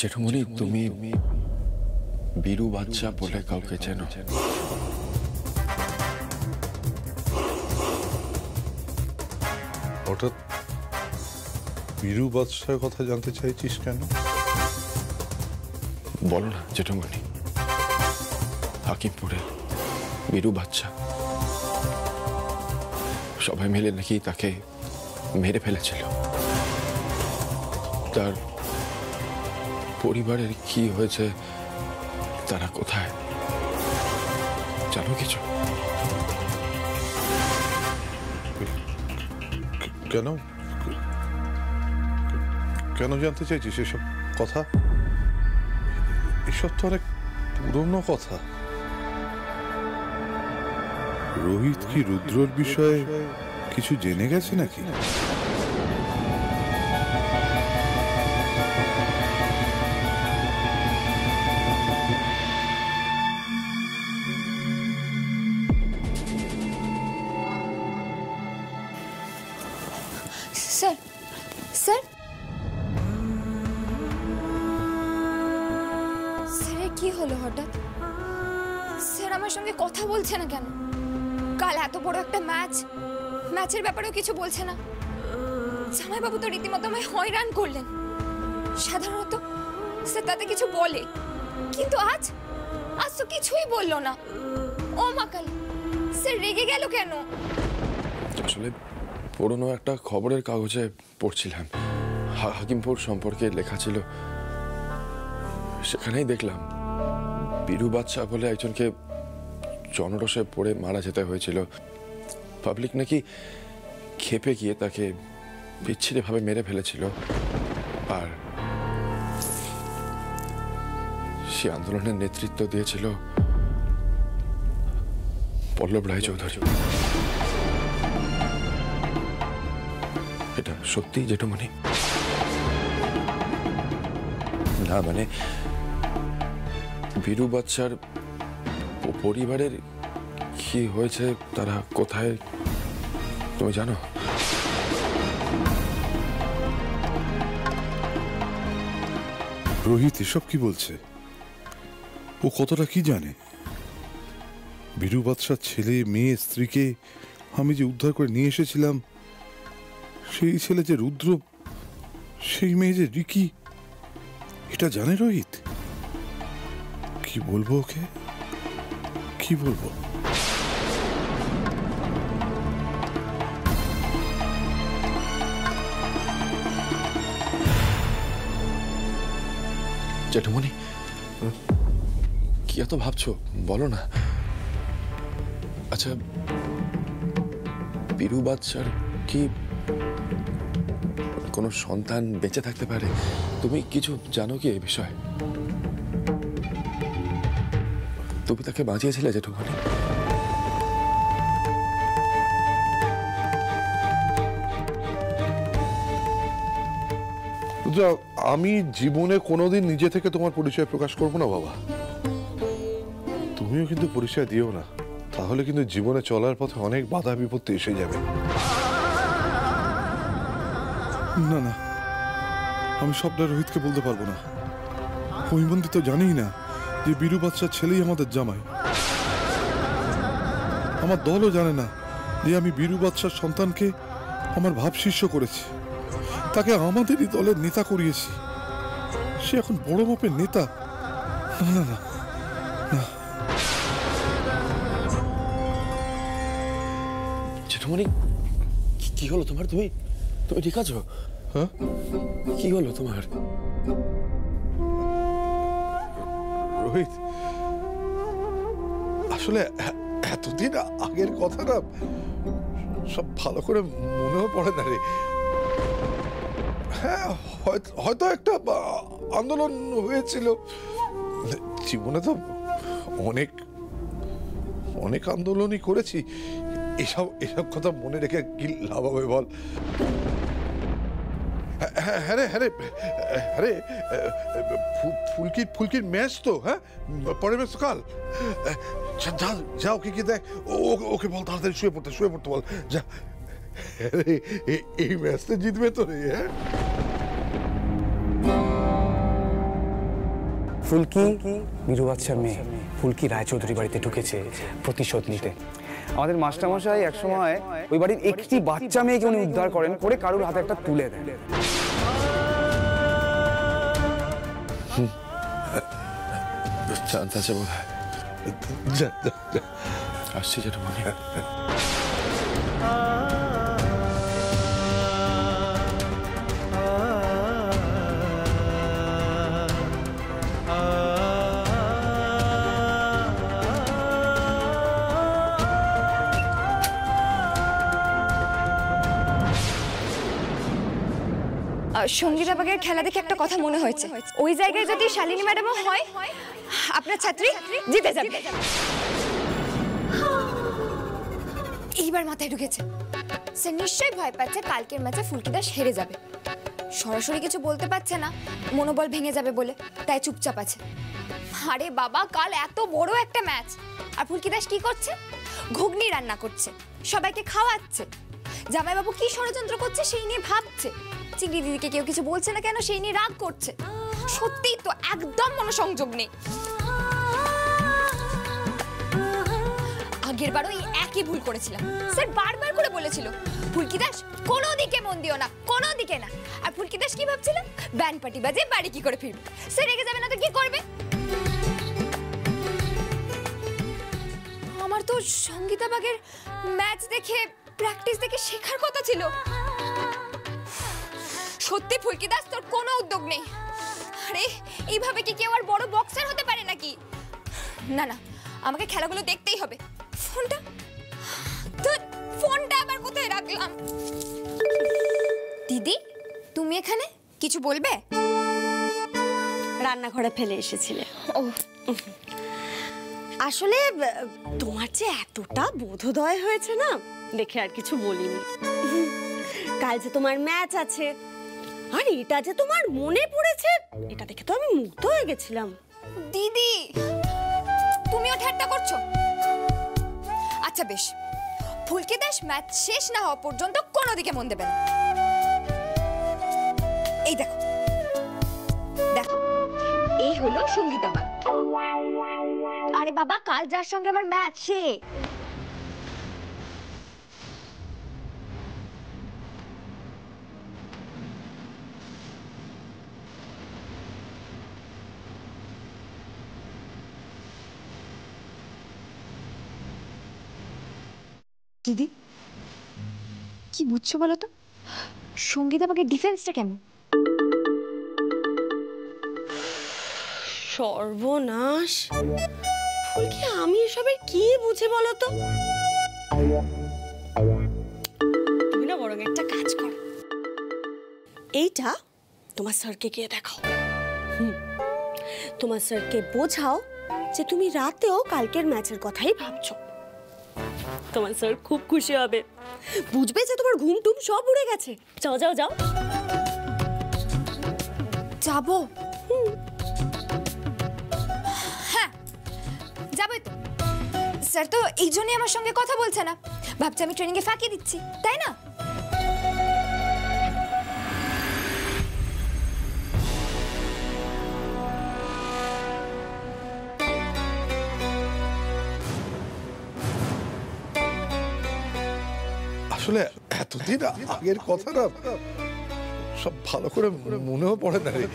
জেঠুমণি, তুমি বীরু বাচ্চা বলে কাউকে চেনো? হঠাৎ বীরু বাদশার কথা জানতে চাইছিস কেন? বলো না জেঠুমণি। হাকিমপুরে বীরু বাচ্চা, সবাই মিলে নাকি তাকে মেরে ফেলেছিল। তার পরিবারের কি হয়েছে, তারা কোথায়, জানো কিছু? কেন কেন জানতে চাইছিস এসব কথা? এসব তো অনেক পুরনো কথা। রোহিত কি রুদ্রর বিষয়ে কিছু জেনে গেছে নাকি? স্যার, স্যার, স্যারের কি হলো হঠাৎ? স্যার আমার সঙ্গে কথা বলছে না কেন? কাল এত বড় একটা ম্যাচের ব্যাপারেও কিছু বলছে না। জামাইবাবু তো রীতিমতো আমায় হয়রান করলেন। সাধারণত স্যার তাতে কিছু বলে, কিন্তু আজ তো কিছুই বললো না। ও মা কালী, স্যার রেগে গেল কেন? আসলে পুরনো একটা খবরের কাগজে পড়ছিলাম, হাকিমপুর সম্পর্কে লেখা ছিল। সেখানেই দেখলাম বীরু বাচ্চা বলে একজনকে জনরসে পড়ে মারা যেতে হয়েছিল। পাবলিক নাকি ক্ষেপে গিয়ে তাকে বিচ্ছিন্নভাবে মেরে ফেলেছিল। আর সে আন্দোলনের নেতৃত্ব দিয়েছিল পল্লব রায়চৌধুরী। এটা সত্যি জেঠুমণি? না মানে বীরু বাচ্চার পরিবারের কি হয়েছে, তারা কোথায়, তুমি জানো? রোহিত এসব কি বলছে? ও কতটা কি জানে? বীরু বাদশার ছেলে, মেয়ে, স্ত্রীকে আমি যে উদ্ধার করে নিয়ে এসেছিলাম, সেই ছেলে যে রুদ্র, সেই মেয়ে যে রিকি, এটা জানে রোহিত? কি বলবো ওকে, কি বলবো? জেঠুমণি, কি এত ভাবছো, বলো না। আচ্ছা, বীরু বাচ্চার কি কোনো সন্তান বেঁচে থাকতে পারে? তুমি কিছু জানো কি এই বিষয়ে? তুমি তাকে বাঁচিয়েছিলে জেঠুমণি? আমি জীবনে কোনোদিন নিজে থেকে তোমার পরিচয় প্রকাশ করবো না বাবা। তুমিও কিন্তু পরিচয় দিও না, তাহলে কিন্তু জীবনে চলার পথে অনেক বাধা বিপত্তি এসে যাবে। না না, আমি সবটা রোহিতকে বলতে পারবো না। হৈমন্তী তো জানেই না যে বীরু বাচ্চার ছেলেই আমাদের জামাই। আমার দলও জানে না যে আমি বীরু বাচ্চার সন্তানকে আমার ভাবশিষ্য করেছি, তাকে আমাদেরই দলের নেতা করিয়েছি। সে এখন বড় মাপের নেতা। না না না না। জেঠুমণি, কি হলো তোমার? তুমি তুমি ঠিক আছো? হ্যাঁ, কি হলো তোমার? রোহিত, আসলে এতদিন আগের কথা না সব ভালো করে মনেও পড়ে না রে। হ্যাঁ, হয়তো একটা আন্দোলন হয়েছিল। জীবনে তো অনেক অনেক আন্দোলনই করেছি। এসব এসব কথা মনে রেখে কি লাভ হবে বল? হ্যাঁ রে, হ্যাঁ রে, হ্যাঁ রে, ফুলকির ম্যাচ তো, হ্যাঁ পরের ম্যাচ তো কাল। যা ওকে কি দেখ, ওকে বল তাড়াতাড়ি শুয়ে পড়তে বল, যা। এই ম্যাচটা জিতবে তো রে। হ্যাঁ ফুলকি বীরু বাদশার মেয়ে ফুলকি রায়চৌধুরী বাড়িতে ঢুকেছে প্রতিশোধ নিতে। আমাদের মাস্টারমশাই একসময় ওই বাড়ির একটি বাচ্চা মেয়েকে উনি উদ্ধার করেন, করে কারুর হাতে একটা তুলে দেন। চান্স আছে বোধ হয়। আসছি জেঠুমনি। সঙ্গীতা বাগের খেলা দেখে একটা কথা মনে হয়েছে, ওই জায়গায় যদি শালিনী ম্যাডামও হয় আপনার ছাত্রী জিতে যাবে। এইবার মাথায় ঢুকেছে, সে নিশ্চয়ই ভয় পাচ্ছে কালকের ম্যাচে ফুলকি দাস হেরে যাবে। সরাসরি কিছু বলতে পারছে না, মনোবল ভেঙে যাবে বলে, তাই চুপচাপ আছে। আরে বাবা, কাল এত বড় একটা ম্যাচ, আর ফুলকি দাস কি করছে? ঘুগনি রান্না করছে, সবাইকে খাওয়াচ্ছে। জামাইবাবু কি ষড়যন্ত্র করছে সেই নিয়ে ভাবছে। চিংড়ি দিদিকে কেউ কিছু বলছে না কেন সেই নিয়ে রাগ করছে। সত্যিই তো একদম মনোসংযোগ নেই। আগের বারও এই একই ভুল করেছিলাম। স্যার বারবার করে বলেছিল ফুলকি দাস কোনো দিকে মন দিও না, কোনো দিকে না। আর ফুলকি দাস কি ভাবছিল? ব্যান্ড পার্টি বাজে বাড়ি কি করে ফিরবে। স্যার রেগে যাবে না তো কি করবে? আমার তো সঙ্গীতা বাগের ম্যাচ দেখে, প্র্যাকটিস দেখে শেখার কথা ছিল। সত্যি ফুলকি দাস, তোর কোনো উদ্যোগ নেই। আরে এইভাবে কি কেউ আর বড় বক্সার হতে পারে নাকি? না না, আমাকে খেলাগুলো দেখতেই হবে। ফোনটা তোর, ফোনটা আবার কোথায় রাখলাম? দিদি, তুমি এখানে কিছু বলবে? রান্নাঘরে ফেলে এসেছিলে। ও আসলে তোমার যে এতটা বোধোদয় হয়েছে না, দেখে আর কিছু বলিনি। কাল যে তোমার ম্যাচ আছে, আর এটা যে তোমার মনে পড়েছে, এটা দেখে তো আমি মুগ্ধ হয়ে গেছিলাম। দিদি, তুমিও ঠাট্টা করছো? আচ্ছা বেশ, ফুলকি দাস ম্যাচ শেষ না হওয়া পর্যন্ত কোনো দিকে মন দেবে না। এই দেখো দেখো, এই হলো সঙ্গীতা বাগ। আরে বাবা, কাল যার সঙ্গে আমার ম্যাচ সে। দিদি কি বুঝছো বলো তো? সঙ্গীতা বাগের ডিফেন্সটা কেমন? সর্বনাশ, ফুলকি আমি এসবের কি বুঝি বলো তো? তুমি না বরং একটা কাজ করো, এইটা তোমার স্যারকে গিয়ে দেখাও। তোমার স্যারকে বোঝাও যে তুমি রাতেও কালকের ম্যাচের কথাই ভাবছো। তোমার স্যার খুব খুশি হবে, বুঝবে যে তোমার ঘুম টুম সব উড়ে গেছে। যাও যাও যাও। যাবো? হ্যাঁ যাবোই তো। স্যার তো এই জন্যই আমার সঙ্গে কথা বলছে না, ভাবছে আমি ট্রেনিং এ ফাঁকি দিচ্ছি, তাই না? আসলে এতদিন আগের কথা না সব ভালো করে মনেও পড়ে না রে।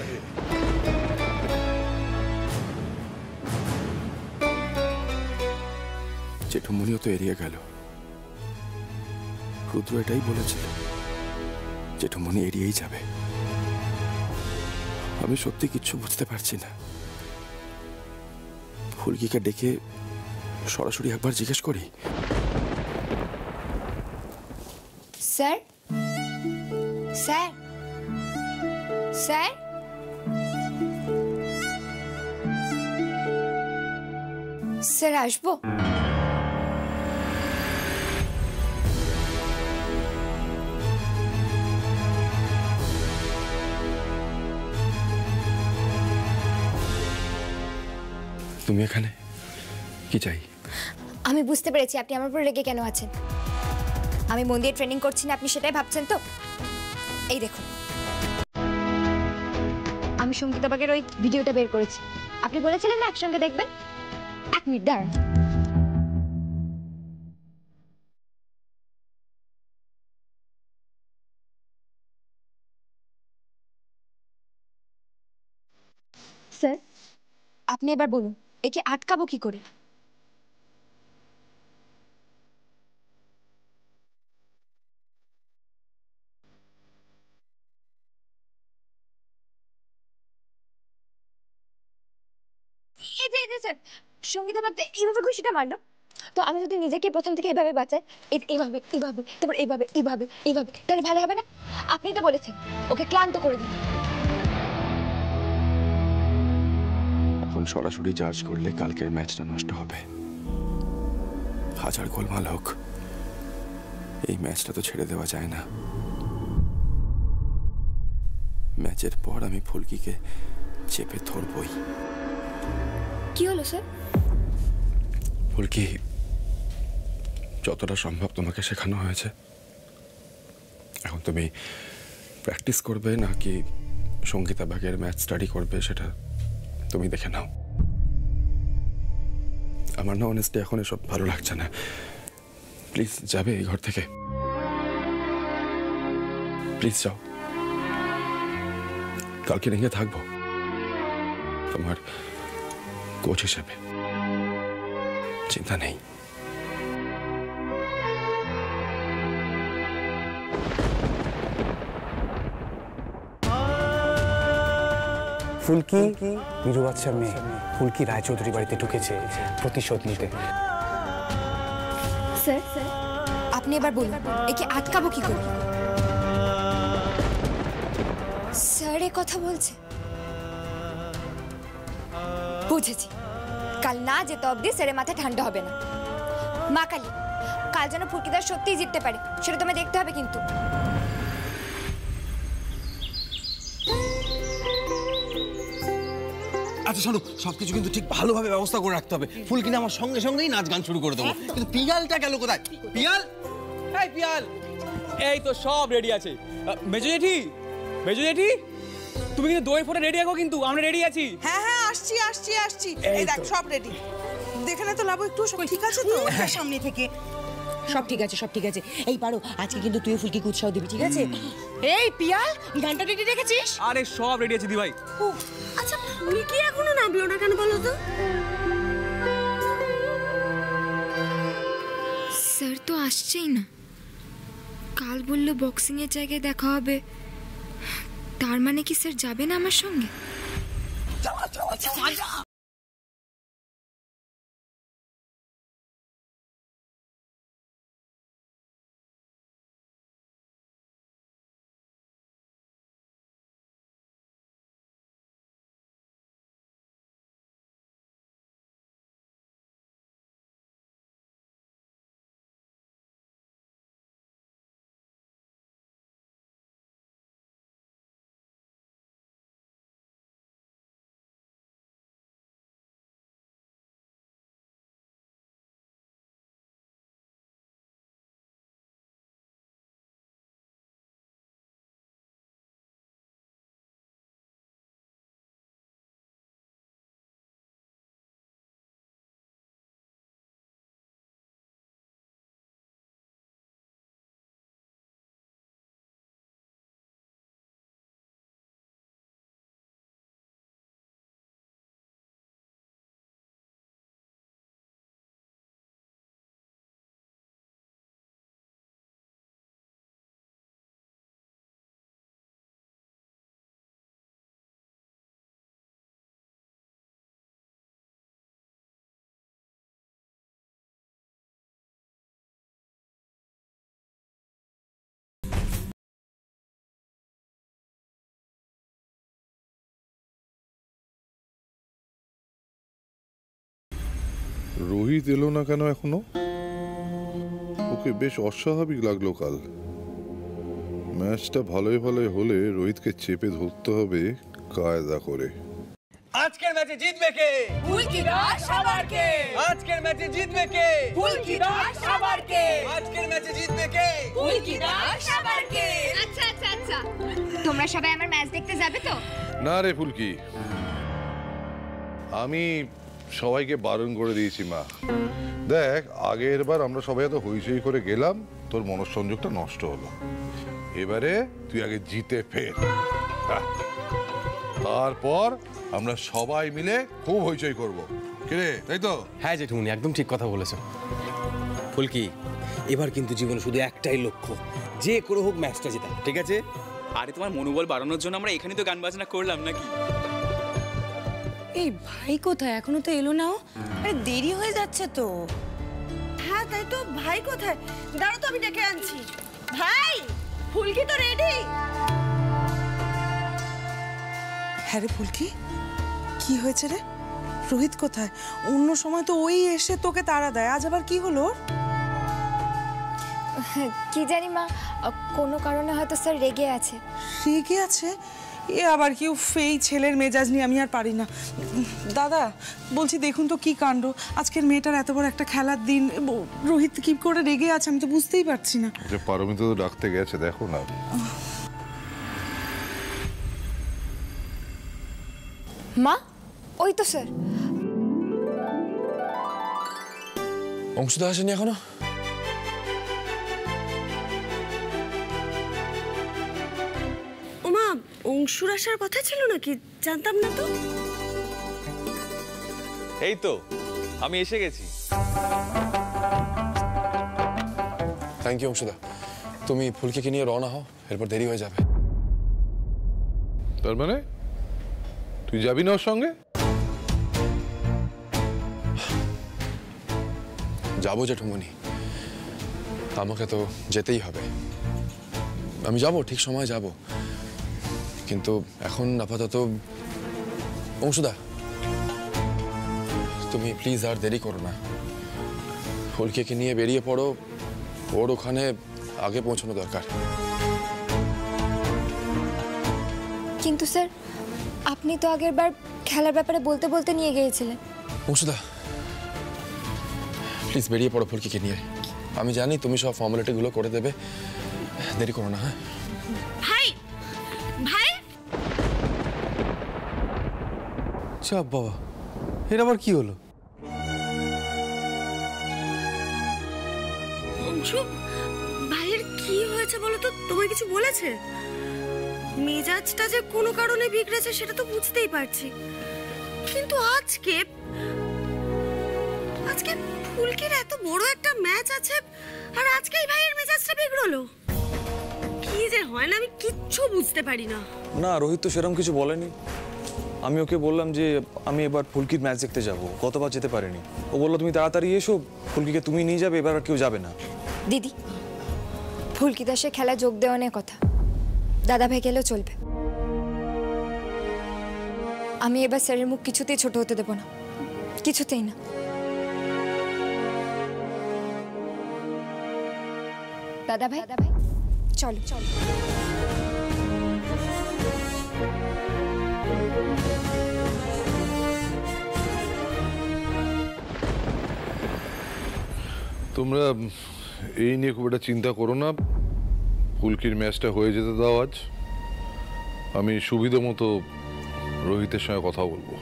জেঠুমনিও তো এড়িয়ে গেল। রুদ্র এটাই বলেছিল, জেঠুমনি এড়িয়েই যাবে। আমি সত্যি কিচ্ছু বুঝতে পারছি না। ফুলকিকে ডেকে সরাসরি একবার জিজ্ঞেস করি। স্যার স্যার স্যার, স্যার আসবো? তুমি এখানে কি চাই? আমি বুঝতে পেরেছি আপনি আমার উপর রেগে কেন আছেন। আমি মন দিয়ে ট্রেনিং করছি না, আপনি সেটাই ভাবছেন তো? এই দেখুন, আমি সঙ্গীতা বাগের ওই ভিডিওটা বের করেছি। আপনি বলেছিলেন না একসঙ্গে দেখবেন। 1 মিনিট দাঁড়ান। স্যার, আপনি এবার বলুন, একে আটকাবো কি করে? স্যার, সঙ্গীতা ভাবতে এইভাবে খুশিটা মারলো। তো আমি যদি নিজেকে প্রথম থেকে এইভাবে বাঁচাই, এইভাবে এইভাবে তারপর এইভাবে এইভাবে এইভাবে, তাহলে ভালো হবে না? আপনি তো বলেছেন ওকে ক্লান্ত করে দিন। এখন সরাসরি চার্জ করলে কালকের ম্যাচটা নষ্ট হবে। হাজার গোলমাল হোক, এই ম্যাচটা তো ছেড়ে দেওয়া যায় না। ম্যাচের পর আমি ফুলকিকে চেপে ধরবই। কি হলো স্যার? ফুলকি, যতটা সম্ভব তোমাকে শেখানো হয়েছে। এখন তুমি প্র্যাকটিস করবে নাকি সঙ্গীতা বাগের ম্যাচ স্টাডি করবে সেটা তুমি দেখে নাও। আমার না অনেস্টলি এখন এসব ভালো লাগছে না। প্লিজ যাবে এই ঘর থেকে, প্লিজ যাও। কালকে নিয়ে থাকবো তোমার কোচ হিসেবে, চিন্তা নেই। ফুলকি বিরু বাচ্চার মেয়ে ফুলকি রায়চৌধুরী বাড়িতে ঢুকেছে প্রতিশোধ নিতে। স্যার, আপনি এবার বলুন, একে আটকাবো কি করে? স্যার এ কথা বলছে, বুঝেছি। কাল না যেতে অবধি স্যারের মাথায় ঠান্ডা হবে না। মা কালী, কাল যেন ফুলকিদার সত্যিই জিততে পারে, সেটা তোমায় দেখতে হবে কিন্তু। আচ্ছা শোনো, সবকিছু কিন্তু ঠিক ভালোভাবে ব্যবস্থা করে রাখতে হবে। ফুলকিনা আমার সঙ্গে সঙ্গেই নাচ গান শুরু করে দেবো। কিন্তু পিয়ালটা গেল কোথায়? পিয়াল, এই পিয়াল, এই তো সব রেডি আছে। মেজো জেঠি, মেজো জেঠি, তুমি কিন্তু দই ফোটা রেডি রাখো, কিন্তু আমরা রেডি আছি। হ্যাঁ হ্যাঁ, আসছি আসছি আসছি। এই দেখ সব রেডি। দেখে না তো লাভ, একটু সব ঠিক আছে তো? সামনে থেকে সব ঠিক আছে, সব ঠিক আছে। এই পারো, আজকে কিন্তু তুই ফুলকিকে উৎসাহ দিবি, ঠিক আছে? এই পিয়াল, গানটা রেডি রেখেছিস? আরে সব রেডি আছে দি ভাই। আচ্ছা, ফুলকি এখনো নামলো না কেন বলো তো? স্যার তো আসছেই না। কাল বললো বক্সিং এর জায়গায় দেখা হবে, তার মানে কি স্যার যাবে না আমার সঙ্গে? রোহিত এলো না কেন এখনো? ওকে বেশ অস্বাভাবিক লাগলো কাল। ম্যাচটা ভালোই ভালোই হলে রোহিতকে চেপে ধরতে হবে কায়দা করে। আজকের ম্যাচে জিতবে কে? ফুলকিদার সাবারকে। আজকের ম্যাচে জিতবে কে? ফুলকিদার সাবারকে। আজকের ম্যাচে জিতবে কে? ফুলকিদার সাবারকে। আচ্ছা আচ্ছা আচ্ছা, তোমরা সবাই আমার ম্যাচ দেখতে যাবে তো? না রে ফুলকি, আমি সবাইকে বারণ করে দিয়েছি মা। দেখ, আগের বার আমরা সবাই এত হইচই করে গেলাম, তোর মনঃসংযোগটা নষ্ট হলো। এবারে তুই আগে জিতে ফের, তারপর আমরা সবাই মিলে খুব হইচই করবো। কিরে, তাই তো? হ্যাঁ জেঠুমনি, একদম ঠিক কথা বলেছো। ফুলকি, এবার কিন্তু জীবনে শুধু একটাই লক্ষ্য, যে করে হোক ম্যাচটা জেতা, ঠিক আছে? আরে তোমার মনোবল বাড়ানোর জন্য আমরা এখানেই তো গান বাজনা করলাম নাকি? এই ভাই কোথায়? এখনো তো এলো না ও। আরে দেরি হয়ে যাচ্ছে তো। হ্যাঁ তাই তো, ভাই কোথায়? দাঁড়াও তো, আমি ডেকে আনছি। ভাই, ফুলকি তো রেডি। হ্যাঁ রে ফুলকি, কি হয়েছে রে? রোহিত কোথায়? অন্য সময় তো ওই এসে তোকে তাড়া দেয়, আজ আবার কি হলো? কি জানি মা, কোনো কারণে হয়তো স্যার রেগে আছে। রেগে আছে? এ আবার কি? এই ছেলের মেজাজ নিয়ে আমি আর পারি না। দাদা বলছি, দেখুন তো কি কাণ্ড, আজকের মেয়েটার এত বড় একটা খেলার দিন, রোহিত কি করে রেগে আছে আমি তো বুঝতেই পারছি না। যে পারমিতা তো ডাকতে গেছে, দেখো না। মা, ওই তো স্যার। অংশুদা আসেনি এখনো? ওমা, অংশুর আসার কথা ছিল নাকি? জানতাম না তো। এই তো আমি এসে গেছি। থ্যাংক ইউ অংশুদা। তুমি ফুলকিকে নিয়ে রওনা হও, এরপর দেরি হয়ে যাবে। তার মানে তুই যাবি না ওর সঙ্গে? যাবো জেঠুমনি, আমাকে তো যেতেই হবে। আমি যাব, ঠিক সময় যাব, কিন্তু এখন আপাতত অংশুদা তুমি প্লিজ আর দেরি করো না। ফুলকিকে নিয়ে বেরিয়ে পড়ো, ওর ওখানে আগে পৌঁছানো দরকার। কিন্তু স্যার, আপনি তো আগের বার খেলার ব্যাপারে বলতে বলতে নিয়ে গিয়েছিলেন। অংশুদা প্লিজ বেরিয়ে পড়ো ফুলকিকে নিয়ে। আমি জানি তুমি সব ফর্মালিটিগুলো করে দেবে, দেরি করো না। হ্যাঁ ভাই, ভাই, চাপ বাবা, এর আবার কি হলো? অংশু, ভাইয়ের কি হয়েছে বলো তো? তোমার কিছু বলেছে? মেজাজটা যে কোনো কারণে বিগড়েছে সেটা তো বুঝতেই পারছি, কিন্তু আজকে ফুলকির এত বড় একটা ম্যাচ আছে, আর আজকেই ভাইয়ের মেজাজটা বিগড়লো। কি যে হয় না, আমি কিচ্ছু বুঝতে পারি না। না, রোহিত তো সেরকম কিছু বলেনি। আমি ওকে বললাম যে আমি এবার ফুলকির ম্যাচ দেখতে যাব, গতবার যেতে পারিনি। ও বললো তুমি তাড়াতাড়ি এসো, ফুলকিকে তুমি নিয়ে যাবে, এবার আর কেউ যাবে না। দিদি, ফুলকি দাসের খেলা যোগ দেওয়া নিয়ে কথা, দাদা ভাই গেলেও চলবে। আমি এবার স্যারের মুখ কিছুতেই ছোট হতে দেব না, কিছুতেই না। দাদা ভাই চলো চলো। তোমরা এই নিয়ে খুব একটা চিন্তা করো না, ফুলকির ম্যাচটা হয়ে যেতে দাও আজ। আমি সুবিধা মতো রোহিতের সঙ্গে কথা বলবো।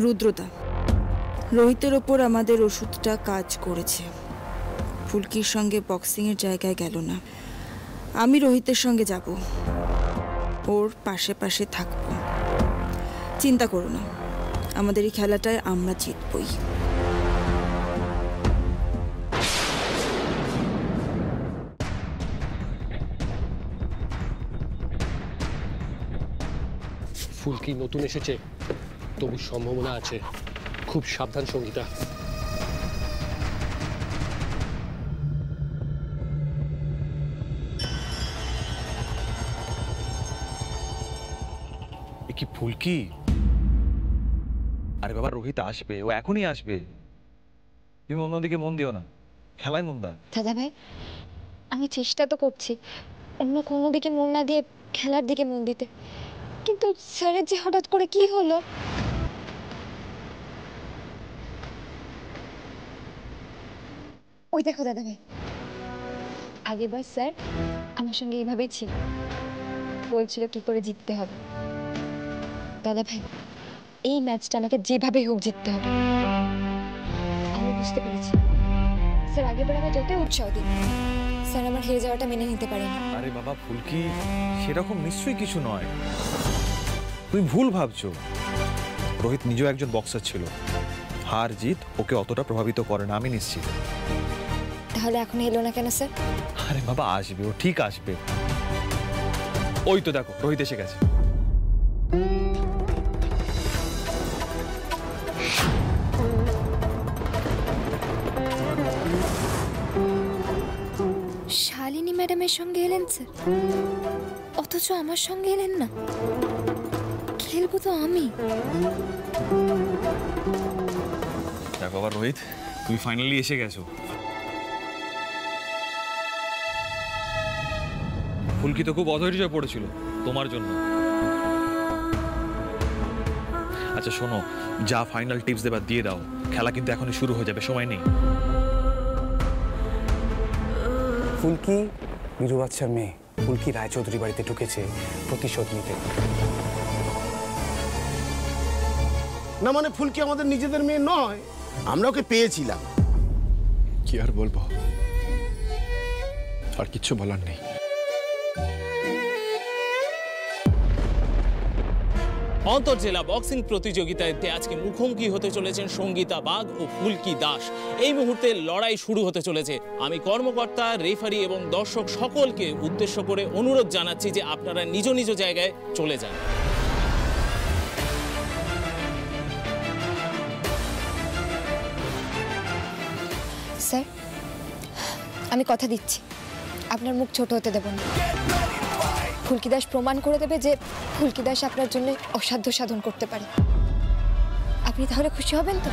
রুদ্রদা, রোহিতের ওপর আমাদের ওষুধটা কাজ করেছে। ফুলকির সঙ্গে বক্সিংয়ের জায়গায় গেল না। আমি রোহিতের সঙ্গে যাব, ওর পাশে পাশে থাকবো। চিন্তা করো না, আমাদের এই খেলাটায় আমরা জিতবই। ফুলকি নতুন এসেছে, তবু সম্ভাবনা আছে। খুব সাবধান সঙ্গীতা। কি ফুলকি? আরে বাবা, রোহিত আসবে, ও এখনই আসবে। তুমি অন্যদিকে মন দিও না, খেলায় মন দাও। দাদা ভাই, আমি চেষ্টা তো করছি অন্য কোনো দিকে মন না দিয়ে খেলার দিকে মন দিতে, কিন্তু স্যারের যে হঠাৎ করে কি হলো। ওই দেখো দাদা ভাই, আগেরবার স্যার আমার সঙ্গে এইভাবেই ছিল, বলছিল কি করে জিততে হবে। দাদা ভাই, এই ম্যাচটা আমাকে যেভাবে হোক জিততে হবে। আমি বুঝতে পেরেছি স্যার, আগেরবার আমার যতই উৎসাহ দিন, স্যার আমার হেরে যাওয়াটা মেনে নিতে পারেনি। আরে বাবা ফুলকি, সেরকম নিশ্চয়ই কিছু নয়, তুমি ভুল ভাবছো। রোহিত নিজেও একজন বক্সার ছিল, হার জিত ওকে অতটা প্রভাবিত করে না, আমি নিশ্চিত। তাহলে এখন এলো না কেন স্যার? আরে বাবা আসবে, ও ঠিক আসবে। ওই তো দেখো রোহিত এসে গেছে। শালিনী ম্যাডামের সঙ্গে এলেন স্যার, অথচ আমার সঙ্গে এলেন না। খেলবো তো আমি। দেখো বাবা রোহিত, তুমি ফাইনালি এসে গেছো। ফুলকি তো খুব অধৈর্য হয়ে পড়েছিল তোমার জন্য। আচ্ছা শোনো, যা ফাইনাল টিপস দেবার দিয়ে দাও, খেলা কিন্তু এখনই শুরু হয়ে যাবে, সময় নেই। ফুলকি বিরু বাচ্চার মেয়ে ফুলকি রায়চৌধুরী বাড়িতে ঢুকেছে প্রতিশোধ নিতে। না মানে ফুলকি আমাদের নিজেদের মেয়ে নয়, আমরা ওকে পেয়েছিলাম। কি আর বলবো, আর কিচ্ছু বলার নেই। অন্তর্জেলা বক্সিং প্রতিযোগিতায় আজকে মুখোমুখি হতে চলেছেন সঙ্গীতা বাগ ও ফুলকি দাস। এই মুহূর্তে লড়াই শুরু হতে চলেছে। আমি কর্মকর্তা, রেফারি এবং দর্শক সকলকে উদ্দেশ্য করে অনুরোধ জানাচ্ছি যে আপনারা নিজ নিজ জায়গায় চলে যান। স্যার, আমি কথা দিচ্ছি, আপনার মুখ ছোট হতে দেব না। ফুলকি দাস প্রমাণ করে দেবে যে ফুলকি দাস আপনার জন্য অসাধ্য সাধন করতে পারে। আপনি তাহলে খুশি হবেন তো?